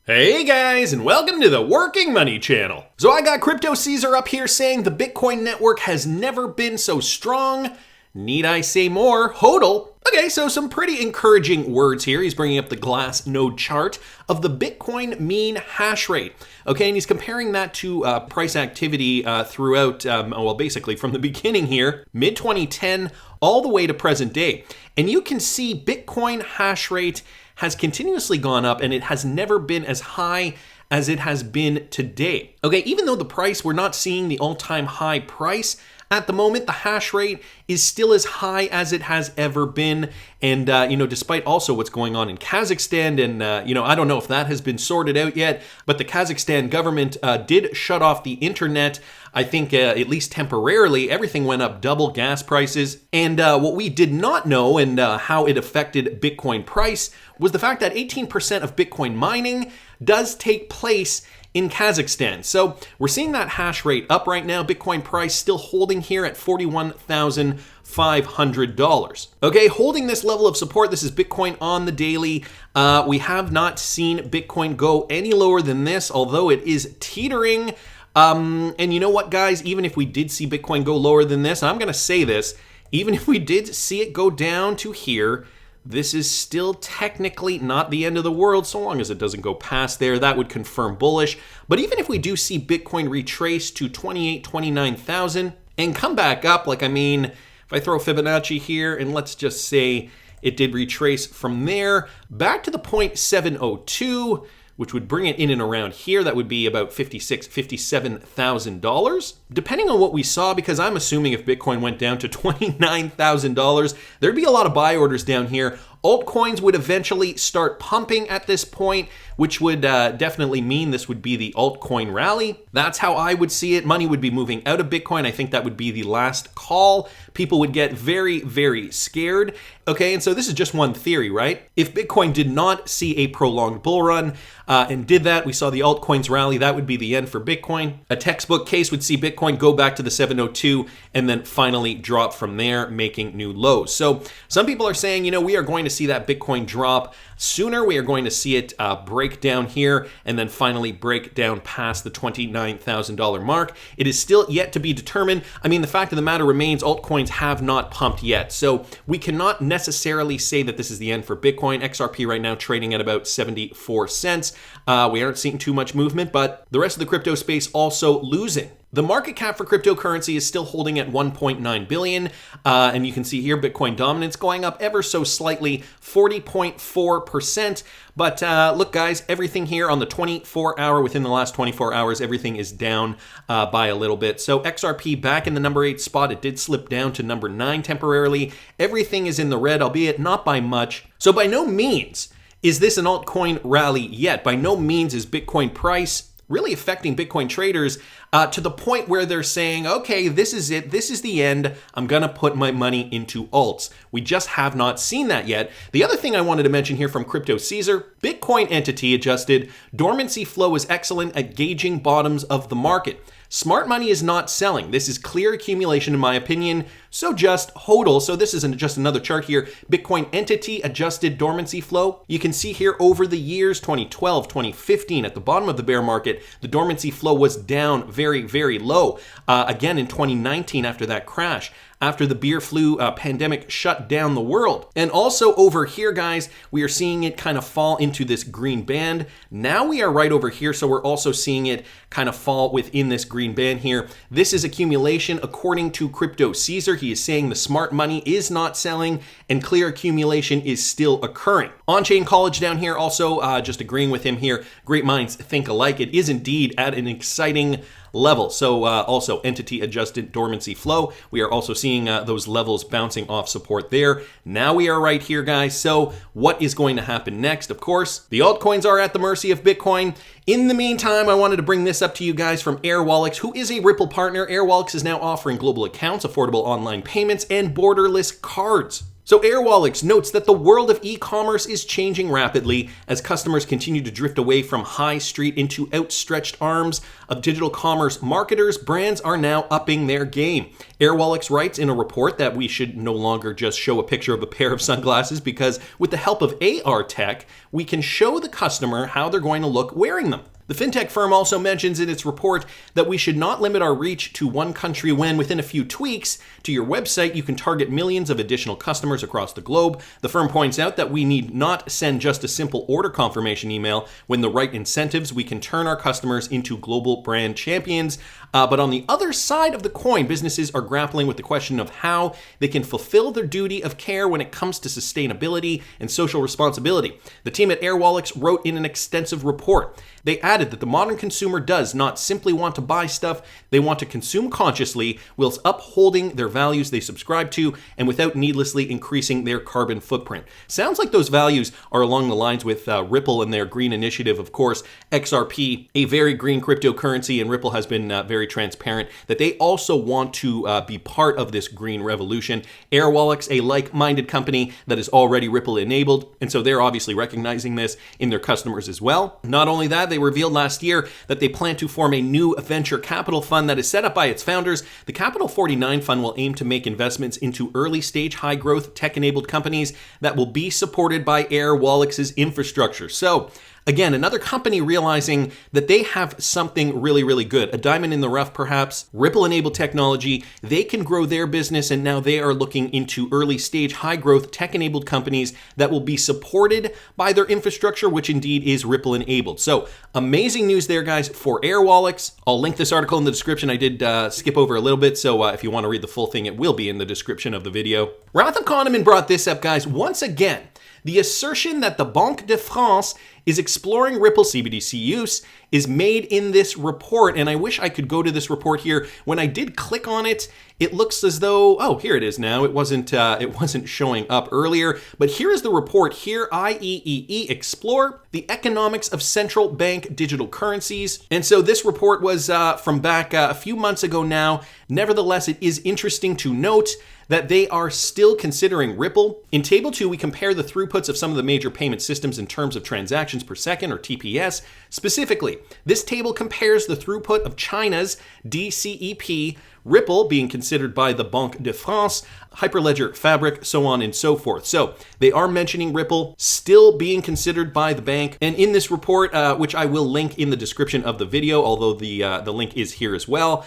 Hey guys, and welcome to the Working Money channel. So I got Crypto Caesar up here saying the Bitcoin network has never been so strong. Need I say more? HODL. Okay, so some pretty encouraging words here. He's bringing up the glass node chart of the Bitcoin mean hash rate. Okay, and he's comparing that to price activity throughout, basically from the beginning here, mid-2010, all the way to present day. And you can see Bitcoin hash rate has continuously gone up, and it has never been as high as it has been today. Okay, even though the price, we're not seeing the all-time high price at the moment, the hash rate is still as high as it has ever been. And, despite also what's going on in Kazakhstan, and, I don't know if that has been sorted out yet, but the Kazakhstan government did shut off the internet. I think at least temporarily, everything went up double, gas prices. And what we did not know and how it affected Bitcoin price was the fact that 18% of Bitcoin mining does take place in Kazakhstan. So we're seeing that hash rate up right now. Bitcoin price still holding here at $41,500. Okay, holding this level of support. This is Bitcoin on the daily. We have not seen Bitcoin go any lower than this, although it is teetering. And you know what, guys? Even if we did see Bitcoin go lower than this, I'm going to say this, even if we did see it go down to here, this is still technically not the end of the world, so long as it doesn't go past there. That would confirm bullish. But even if we do see Bitcoin retrace to 29,000 and come back up, if I throw Fibonacci here and let's just say it did retrace from there back to the 0.702, which would bring it in and around here. That would be about $57,000, depending on what we saw, because I'm assuming if Bitcoin went down to $29,000, there'd be a lot of buy orders down here. Altcoins would eventually start pumping at this point, which would definitely mean this would be the altcoin rally. That's how I would see it. Money would be moving out of Bitcoin. I think that would be the last call. People would get very, very scared. Okay, and so this is just one theory, right? If Bitcoin did not see a prolonged bull run and did that, we saw the altcoins rally, that would be the end for Bitcoin. A textbook case would see Bitcoin go back to the 702 and then finally drop from there, making new lows. So some people are saying, we are going to see that Bitcoin drop sooner. We are going to see it break down here and then finally break down past the $29,000 mark. It is still yet to be determined. The fact of the matter remains altcoins have not pumped yet. So we cannot necessarily say that this is the end for Bitcoin. XRP right now trading at about 74 cents. We aren't seeing too much movement, but the rest of the crypto space also losing. The market cap for cryptocurrency is still holding at 1.9 billion. And you can see here Bitcoin dominance going up ever so slightly, 40.4%. But look, guys, everything here on the 24-hour, within the last 24 hours, everything is down by a little bit. So XRP back in the number 8 spot. It did slip down to number 9 temporarily. Everything is in the red, albeit not by much. So by no means is this an altcoin rally yet. By no means is Bitcoin price really affecting Bitcoin traders to the point where they're saying, okay, this is it. This is the end. I'm going to put my money into alts. We just have not seen that yet. The other thing I wanted to mention here from Crypto Caesar, Bitcoin entity adjusted. Dormancy flow is excellent at gauging bottoms of the market. Smart money is not selling. This is clear accumulation in my opinion. So just HODL. So this isn't just another chart here. Bitcoin entity adjusted dormancy flow. You can see here over the years, 2012, 2015, at the bottom of the bear market, the dormancy flow was down very, very low. Again in 2019 after that crash, after the beer flu pandemic shut down the world. And also over here, guys, we are seeing it kind of fall into this green band. Now we are right over here, so we're also seeing it kind of fall within this green band here. This is accumulation according to Crypto Caesar. He is saying the smart money is not selling and clear accumulation is still occurring. On-chain college down here also just agreeing with him here. Great minds think alike. It is indeed at an exciting level. So also entity adjusted dormancy flow. We are also seeing those levels bouncing off support there. Now we are right here, guys. So what is going to happen next? Of course, the altcoins are at the mercy of Bitcoin. In the meantime, I wanted to bring this up to you guys from Airwallex, who is a Ripple partner. Airwallex is now offering global accounts, affordable online payments, and borderless cards. So Airwallex notes that the world of e-commerce is changing rapidly as customers continue to drift away from high street into outstretched arms of digital commerce marketers. Brands are now upping their game. Airwallex writes in a report that we should no longer just show a picture of a pair of sunglasses, because with the help of AR tech, we can show the customer how they're going to look wearing them. The fintech firm also mentions in its report that we should not limit our reach to one country when, within a few tweaks to your website, you can target millions of additional customers across the globe. The firm points out that we need not send just a simple order confirmation email. When the right incentives, we can turn our customers into global brand champions. But on the other side of the coin, businesses are grappling with the question of how they can fulfill their duty of care when it comes to sustainability and social responsibility. The team at Airwallex wrote in an extensive report. They added that the modern consumer does not simply want to buy stuff, they want to consume consciously whilst upholding their values they subscribe to and without needlessly increasing their carbon footprint. Sounds like those values are along the lines with Ripple and their green initiative. Of course, XRP, a very green cryptocurrency, and Ripple has been very transparent that they also want to be part of this green revolution. Airwallex, a like-minded company that is already Ripple enabled, and so they're obviously recognizing this in their customers as well. Not only that, they revealed last year that they plan to form a new venture capital fund that is set up by its founders. The Capital 49 fund will aim to make investments into early-stage, high-growth, tech-enabled companies that will be supported by Airwallex's infrastructure. So, again, another company realizing that they have something really, really good. A diamond in the rough, perhaps. Ripple-enabled technology. They can grow their business, and now they are looking into early-stage, high-growth, tech-enabled companies that will be supported by their infrastructure, which indeed is Ripple-enabled. So, amazing news there, guys, for Airwallex. I'll link this article in the description. I did skip over a little bit, so if you want to read the full thing, it will be in the description of the video. Wrath of Kahneman brought this up, guys, once again. The assertion that the Banque de France is exploring Ripple CBDC use is made in this report, and I wish I could go to this report here. When I did click on it, it looks as though, oh, here it is now. It wasn't showing up earlier, but here is the report here, IEEE Explore, the Economics of Central Bank Digital Currencies. And so this report was from back a few months ago now. Nevertheless, it is interesting to note that they are still considering Ripple. In Table 2, we compare the throughputs of some of the major payment systems in terms of transactions per second, or TPS. Specifically, this table compares the throughput of China's DCEP, Ripple being considered by the Banque de France, Hyperledger Fabric, so on and so forth. So they are mentioning Ripple still being considered by the bank. And in this report, which I will link in the description of the video, although the link is here as well,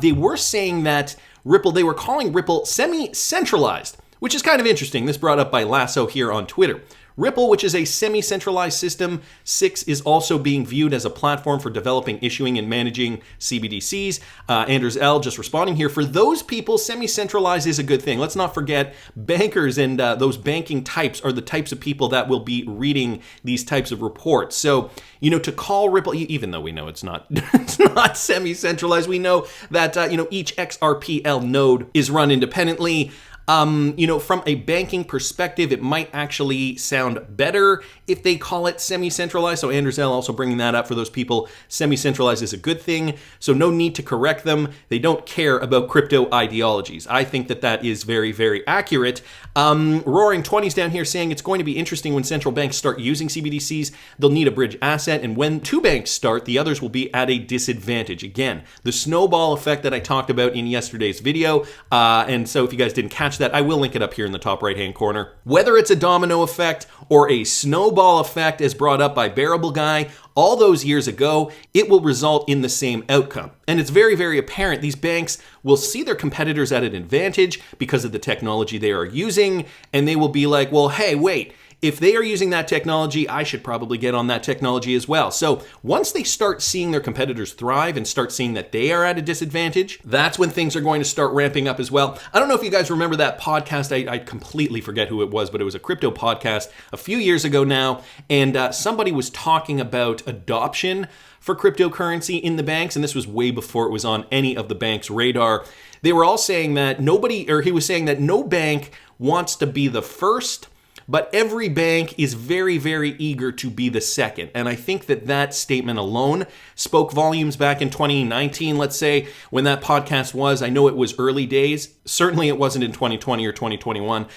they were saying that Ripple, they were calling Ripple semi-centralized, which is kind of interesting. This brought up by Lasso here on Twitter. Ripple, which is a semi-centralized system, 6 is also being viewed as a platform for developing, issuing, and managing CBDCs. Anders L. just responding here. For those people, semi-centralized is a good thing. Let's not forget, bankers and those banking types are the types of people that will be reading these types of reports. So, to call Ripple, even though we know it's not, it's not semi-centralized, we know that, each XRPL node is run independently. From a banking perspective, it might actually sound better if they call it semi-centralized. So Anders L. also bringing that up for those people. Semi-centralized is a good thing, so no need to correct them. They don't care about crypto ideologies. I think that is very, very accurate. Roaring 20s down here saying it's going to be interesting when central banks start using CBDCs. They'll need a bridge asset, and when two banks start, the others will be at a disadvantage. Again, the snowball effect that I talked about in yesterday's video. And so if you guys didn't catch that, I will link it up here in the top right-hand corner. Whether it's a domino effect or a snowball effect as brought up by Bearable Guy all those years ago, it will result in the same outcome. And it's very, very apparent these banks will see their competitors at an advantage because of the technology they are using, and they will be like, well, hey, wait, if they are using that technology, I should probably get on that technology as well. So once they start seeing their competitors thrive and start seeing that they are at a disadvantage, that's when things are going to start ramping up as well. I don't know if you guys remember that podcast. I completely forget who it was, but it was a crypto podcast a few years ago now. And somebody was talking about adoption for cryptocurrency in the banks. And this was way before it was on any of the banks' radar. They were all saying that he was saying that no bank wants to be the first, but every bank is very, very eager to be the second. And I think that statement alone spoke volumes back in 2019, let's say, when that podcast was. I know it was early days. Certainly it wasn't in 2020 or 2021.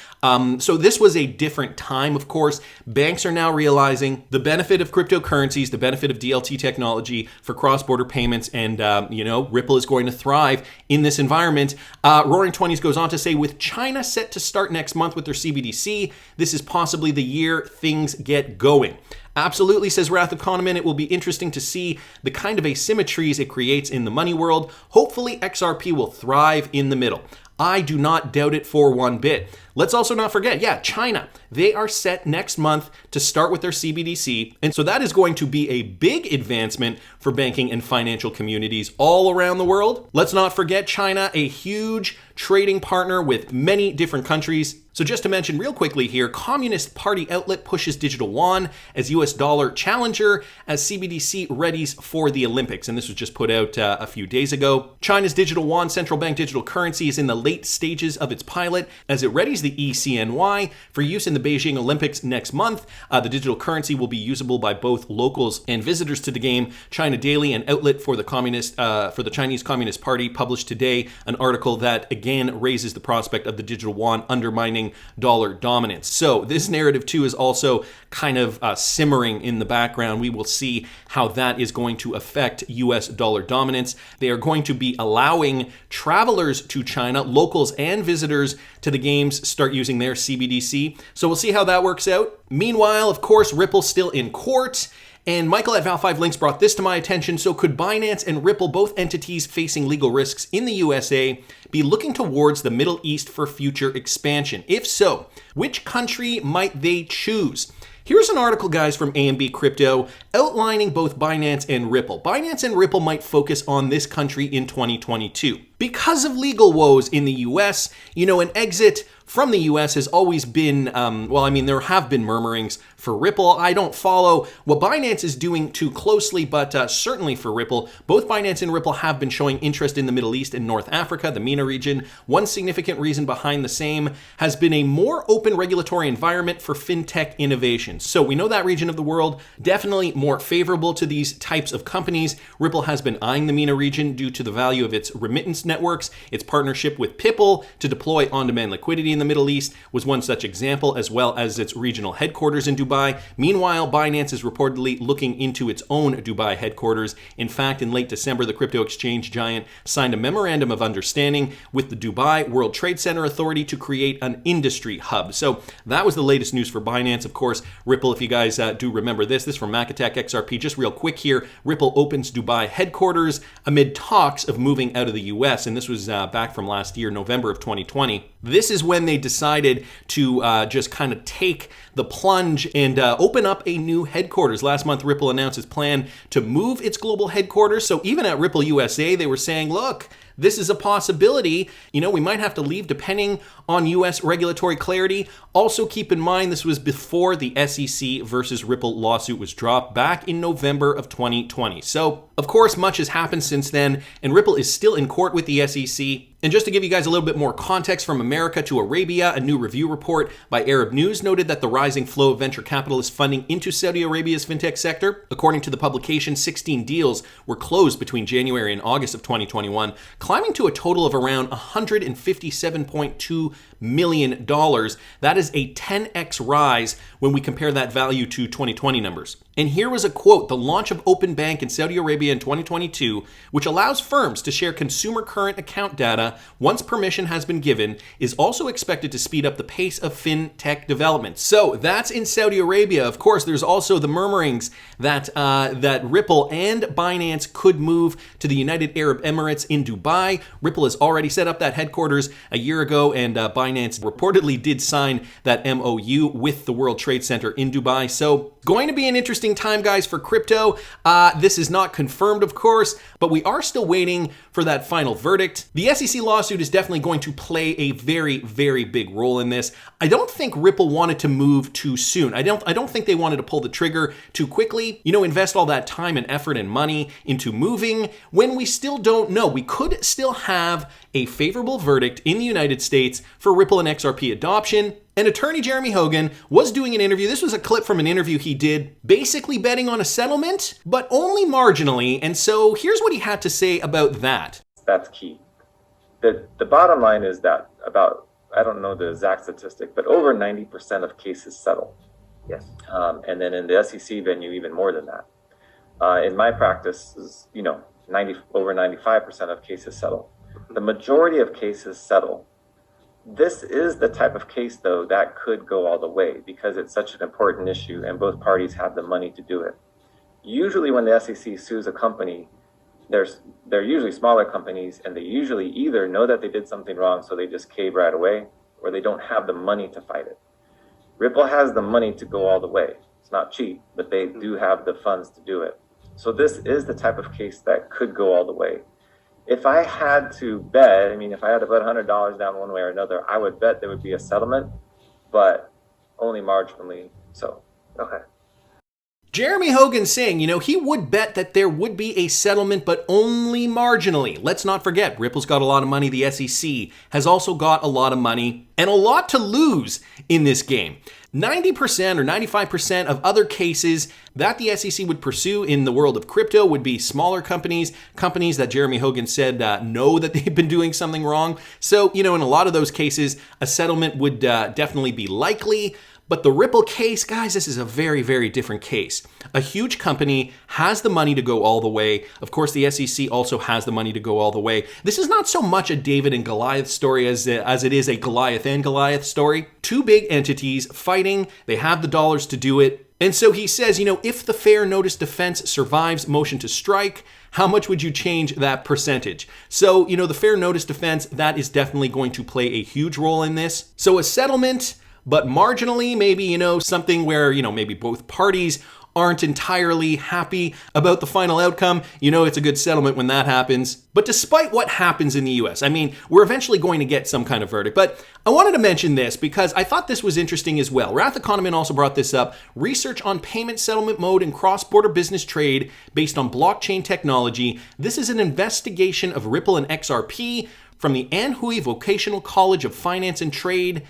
So this was a different time, of course. Banks are now realizing the benefit of cryptocurrencies, the benefit of DLT technology for cross-border payments, and Ripple is going to thrive in this environment. Roaring 20s goes on to say, with China set to start next month with their CBDC, this is possibly the year things get going. Absolutely, says Wrath of Kahneman. It will be interesting to see the kind of asymmetries it creates in the money world. Hopefully, XRP will thrive in the middle. I do not doubt it for one bit. Let's also not forget, China. They are set next month to start with their CBDC. And so that is going to be a big advancement for banking and financial communities all around the world. Let's not forget China, a huge trading partner with many different countries. So just to mention real quickly here, Communist Party outlet pushes digital yuan as US dollar challenger as CBDC readies for the Olympics. And this was just put out a few days ago. China's digital yuan central bank digital currency is in the late stages of its pilot as it readies the ECNY for use in the Beijing Olympics next month. The digital currency will be usable by both locals and visitors to the game. China Daily, an outlet for the Chinese Communist Party, published today an article that again raises the prospect of the digital yuan undermining dollar dominance. So this narrative too is also kind of simmering in the background. We will see how that is going to affect US dollar dominance. They are going to be allowing travelers to China, locals and visitors to the games, start using their CBDC. So we'll see how that works out. Meanwhile, of course, Ripple's still in court. And Michael at Val5 Links brought this to my attention. So could Binance and Ripple, both entities facing legal risks in the USA, be looking towards the Middle East for future expansion? If so, which country might they choose? Here's an article, guys, from AMB Crypto outlining both Binance and Ripple. Binance and Ripple might focus on this country in 2022. Because of legal woes in the US, an exit from the US has always been, there have been murmurings for Ripple. I don't follow what Binance is doing too closely, but certainly for Ripple, both Binance and Ripple have been showing interest in the Middle East and North Africa, the MENA region. One significant reason behind the same has been a more open regulatory environment for fintech innovation. So we know that region of the world definitely more favorable to these types of companies. Ripple has been eyeing the MENA region due to the value of its remittance networks. Its partnership with Pipple to deploy on-demand liquidity in the Middle East was one such example, as well as its regional headquarters in Dubai. Meanwhile, Binance is reportedly looking into its own Dubai headquarters. In fact, in late December, the crypto exchange giant signed a memorandum of understanding with the Dubai World Trade Center Authority to create an industry hub. So that was the latest news for Binance. Of course, Ripple, if you guys do remember this from Mac Attack XRP, just real quick here, Ripple opens Dubai headquarters amid talks of moving out of the US, and this was back from last year, November of 2020. This is when they decided to just kind of take the plunge and open up a new headquarters. Last month, Ripple announced its plan to move its global headquarters. So even at Ripple USA, they were saying, look, this is a possibility. We might have to leave depending on US regulatory clarity. Also keep in mind, this was before the SEC versus Ripple lawsuit was dropped back in November of 2020. So, of course, much has happened since then, and Ripple is still in court with the SEC. And just to give you guys a little bit more context, from America to Arabia, a new review report by Arab News noted that the rising flow of venture capitalist funding into Saudi Arabia's fintech sector. According to the publication, 16 deals were closed between January and August of 2021, climbing to a total of around $157.2 million. That is a 10x rise when we compare that value to 2020 numbers. And here was a quote: the launch of Open Bank in Saudi Arabia in 2022, which allows firms to share consumer current account data once permission has been given, is also expected to speed up the pace of fintech development. So that's in Saudi Arabia. Of course, there's also the murmurings that Ripple and Binance could move to the United Arab Emirates in Dubai. Ripple has already set up that headquarters a year ago, and Binance reportedly did sign that MOU with the World Trade Center in Dubai. So going to be an interesting time, guys, for crypto. This is not confirmed, of course, but we are still waiting for that final verdict. The SEC lawsuit is definitely going to play a very, very big role in this. I don't think Ripple wanted to move too soon. I don't think they wanted to pull the trigger too quickly, invest all that time and effort and money into moving when we still don't know. We could still have a favorable verdict in the United States for Ripple and XRP adoption. And attorney Jeremy Hogan was doing an interview. This was a clip from an interview he did, basically betting on a settlement, but only marginally. And so here's what he had to say about that. That's key. The bottom line is that about, I don't know the exact statistic, but over 90% of cases settle. Yes. And then in the SEC venue, even more than that. In my practice, over 95% of cases settle. The majority of cases settle. This is the type of case, though, that could go all the way because it's such an important issue and both parties have the money to do it. Usually when the SEC sues a company, they're usually smaller companies, and they usually either know that they did something wrong, so they just cave right away, or they don't have the money to fight it. Ripple has the money to go all the way. It's not cheap, but they do have the funds to do it. So this is the type of case that could go all the way. If I had to bet, if I had to put $100 down one way or another, I would bet there would be a settlement, but only marginally so. Okay. Jeremy Hogan saying, he would bet that there would be a settlement, but only marginally. Let's not forget, Ripple's got a lot of money. The SEC has also got a lot of money and a lot to lose in this game. 90% or 95% of other cases that the SEC would pursue in the world of crypto would be smaller companies that Jeremy Hogan said know that they've been doing something wrong. So, in a lot of those cases, a settlement would definitely be likely. But the Ripple case, guys, this is a very, very different case. A huge company has the money to go all the way. Of course, the SEC also has the money to go all the way. This is not so much a David and Goliath story as it is a Goliath and Goliath story. Two big entities fighting. They have the dollars to do it. And so he says, if the fair notice defense survives motion to strike, how much would you change that percentage? So, the fair notice defense, that is definitely going to play a huge role in this. So a settlement, but marginally, maybe, something where, maybe both parties aren't entirely happy about the final outcome. It's a good settlement when that happens. But despite what happens in the US, we're eventually going to get some kind of verdict. But I wanted to mention this because I thought this was interesting as well. Wrath Economin also brought this up. Research on payment settlement mode in cross-border business trade based on blockchain technology. This is an investigation of Ripple and XRP from the Anhui Vocational College of Finance and Trade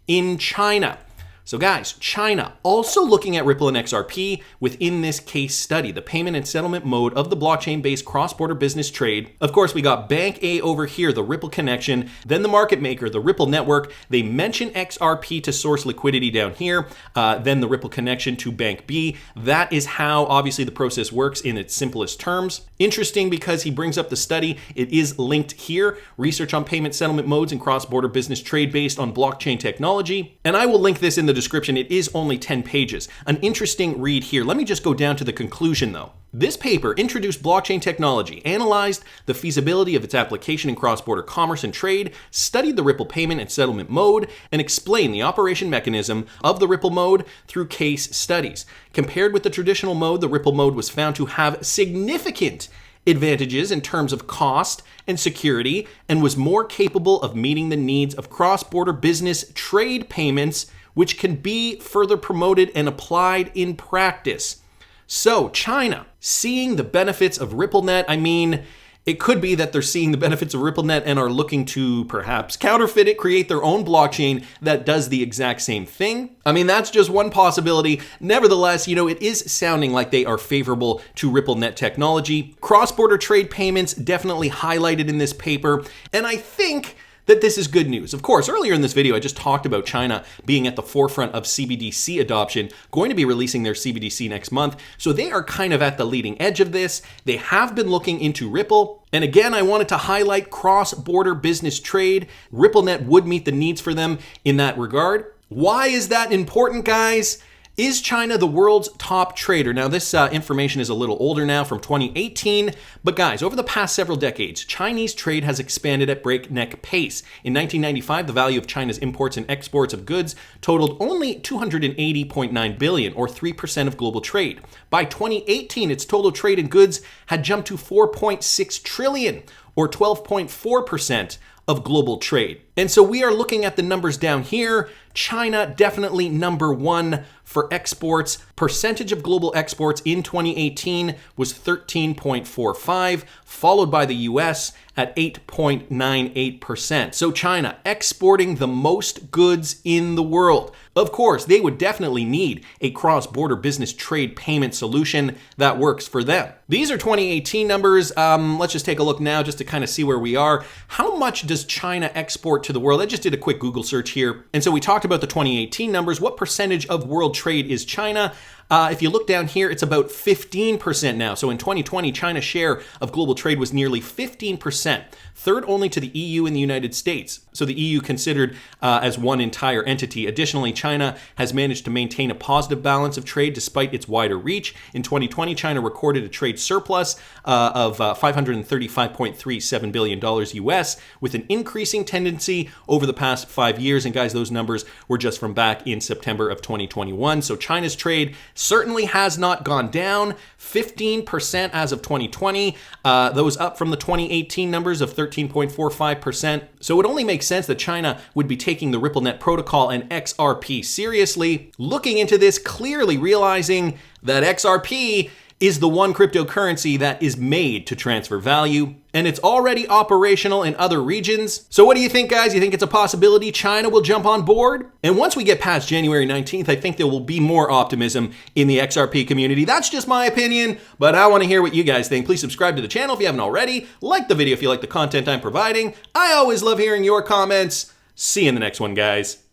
in China. So guys, China also looking at Ripple and XRP within this case study, the payment and settlement mode of the blockchain-based cross-border business trade. Of course, we got Bank A over here, the Ripple connection, then the market maker, the Ripple network. They mention XRP to source liquidity down here, then the Ripple connection to Bank B. That is how, obviously, the process works in its simplest terms. Interesting because he brings up the study. It is linked here, research on payment settlement modes and cross-border business trade based on blockchain technology. And I will link this in the description. It is only 10 pages. An interesting read here. Let me just go down to the conclusion though. This paper introduced blockchain technology, analyzed the feasibility of its application in cross-border commerce and trade, studied the Ripple payment and settlement mode, and explained the operation mechanism of the Ripple mode through case studies. Compared with the traditional mode, the Ripple mode was found to have significant advantages in terms of cost and security, and was more capable of meeting the needs of cross-border business trade payments, which can be further promoted and applied in practice. So, China, seeing the benefits of RippleNet, it could be that they're seeing the benefits of RippleNet and are looking to perhaps counterfeit it, create their own blockchain that does the exact same thing. That's just one possibility. Nevertheless, it is sounding like they are favorable to RippleNet technology. Cross-border trade payments definitely highlighted in this paper, and I think that this is good news. Of course, earlier in this video, I just talked about China being at the forefront of CBDC adoption, going to be releasing their CBDC next month. So they are kind of at the leading edge of this. They have been looking into Ripple. And again, I wanted to highlight cross-border business trade. RippleNet would meet the needs for them in that regard. Why is that important, guys? Is China the world's top trader? Now, this information is a little older now, from 2018. But guys, over the past several decades, Chinese trade has expanded at breakneck pace. In 1995, the value of China's imports and exports of goods totaled only $280.9 billion, or 3% of global trade. By 2018, its total trade in goods had jumped to $4.6 trillion, or 12.4% of global trade. And so we are looking at the numbers down here. China definitely number one for exports. Percentage of global exports in 2018 was 13.45, followed by the US at 8.98%. So China exporting the most goods in the world. Of course, they would definitely need a cross-border business trade payment solution that works for them. These are 2018 numbers. Let's just take a look now just to kind of see where we are. How much does China export to the world? I just did a quick Google search here. And so we talked about the 2018 numbers. What percentage of world trade is China? If you look down here, it's about 15% now. So in 2020, China's share of global trade was nearly 15%, third only to the EU and the United States. So the EU considered as one entire entity. Additionally, China has managed to maintain a positive balance of trade despite its wider reach. In 2020, China recorded a trade surplus of $535.37 billion US, with an increasing tendency over the past 5 years. And guys, those numbers were just from back in September of 2021. So China's trade certainly has not gone down. 15% as of 2020, those up from the 2018 numbers of 13.45%. So it only makes sense that China would be taking the RippleNet protocol and XRP seriously, looking into this, clearly realizing that XRP is the one cryptocurrency that is made to transfer value, and it's already operational in other regions. So what do you think, guys? You think it's a possibility China will jump on board? And once we get past January 19th, I think there will be more optimism in the XRP community. That's just my opinion, but I want to hear what you guys think. Please subscribe to the channel if you haven't already. Like the video if you like the content I'm providing. I always love hearing your comments. See you in the next one, guys.